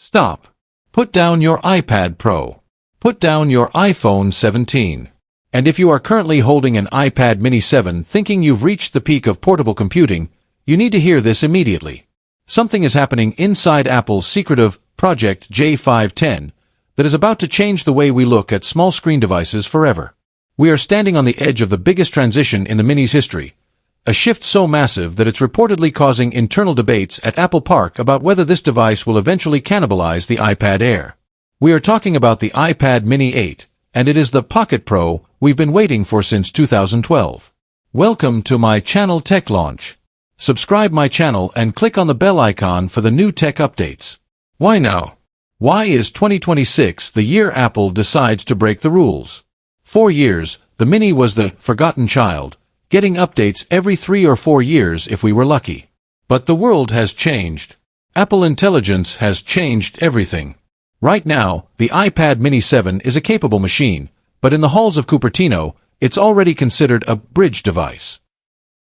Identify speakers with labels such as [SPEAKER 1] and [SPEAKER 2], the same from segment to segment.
[SPEAKER 1] Stop. Put down your iPad Pro. Put down your iPhone 17. And if you are currently holding an iPad mini 7 thinking you've reached the peak of portable computing, you need to hear this immediately. Something is happening inside Apple's secretive Project J510 that is about to change the way we look at small screen devices forever. We are standing on the edge of the biggest transition in the Mini's history, a shift so massive that it's reportedly causing internal debates at Apple Park about whether this device will eventually cannibalize the iPad Air. We are talking about the iPad Mini 8, and it is the Pocket Pro we've been waiting for since 2012. Welcome to my channel Tech Launch. Subscribe my channel and click on the bell icon for the new tech updates. Why now? Why is 2026 the year Apple decides to break the rules? For years, the Mini was the forgotten child, getting updates every 3 or 4 years if we were lucky. But the world has changed. Apple Intelligence has changed everything. Right now, the iPad Mini 7 is a capable machine, but in the halls of Cupertino, it's already considered a bridge device.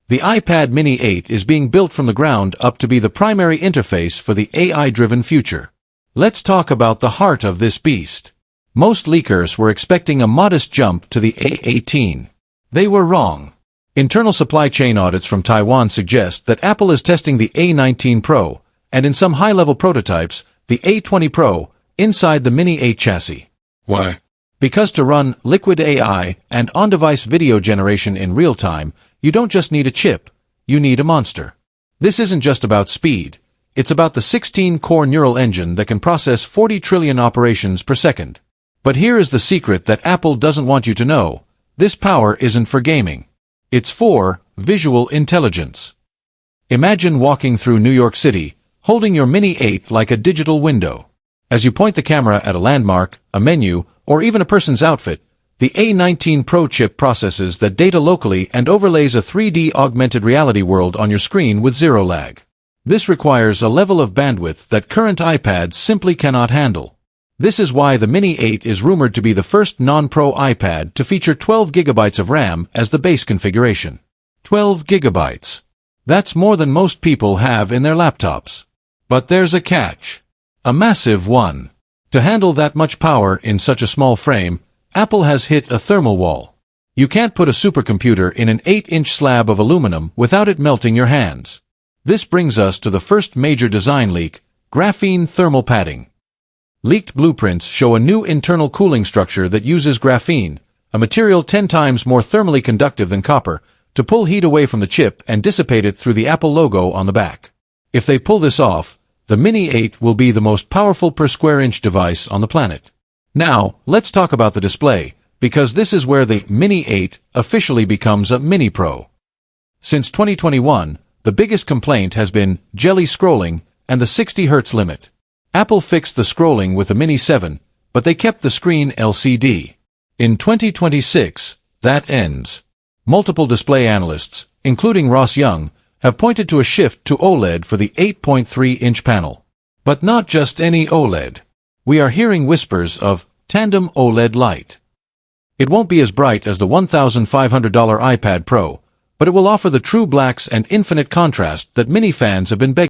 [SPEAKER 1] The iPad Mini 8 is being built from the ground up to be the primary interface for the AI-driven future. Let's talk about the heart of this beast. Most leakers were expecting a modest jump to the A18. They were wrong. Internal supply chain audits from Taiwan suggest that Apple is testing the A19 Pro, and in some high-level prototypes, the A20 Pro, inside the Mini 8 chassis. Why? Because to run liquid AI and on-device video generation in real time, you don't just need a chip, you need a monster. This isn't just about speed. It's about the 16-core neural engine that can process 40 trillion operations per second. But here is the secret that Apple doesn't want you to know. This power isn't for gaming. It's for visual intelligence. Imagine walking through New York City, holding your Mini 8 like a digital window. As you point the camera at a landmark, a menu, or even a person's outfit, the A19 Pro chip processes that data locally and overlays a 3D augmented reality world on your screen with zero lag. This requires a level of bandwidth that current iPads simply cannot handle. This is why the Mini 8 is rumored to be the first non-Pro iPad to feature 12 GB of RAM as the base configuration. 12 GB. That's more than most people have in their laptops. But there's a catch. A massive one. To handle that much power in such a small frame, Apple has hit a thermal wall. You can't put a supercomputer in an 8-inch slab of aluminum without it melting your hands. This brings us to the first major design leak, graphene thermal padding. Leaked blueprints show a new internal cooling structure that uses graphene, a material 10 times more thermally conductive than copper, to pull heat away from the chip and dissipate it through the Apple logo on the back. If they pull this off, the Mini 8 will be the most powerful per square inch device on the planet. Now, let's talk about the display, because this is where the Mini 8 officially becomes a Mini Pro. Since 2021, the biggest complaint has been jelly scrolling and the 60 Hz limit. Apple fixed the scrolling with the Mini 7, but they kept the screen LCD. In 2026, that ends. Multiple display analysts, including Ross Young, have pointed to a shift to OLED for the 8.3-inch panel. But not just any OLED. We are hearing whispers of tandem OLED light. It won't be as bright as the $1,500 iPad Pro, but it will offer the true blacks and infinite contrast that Mini fans have been begging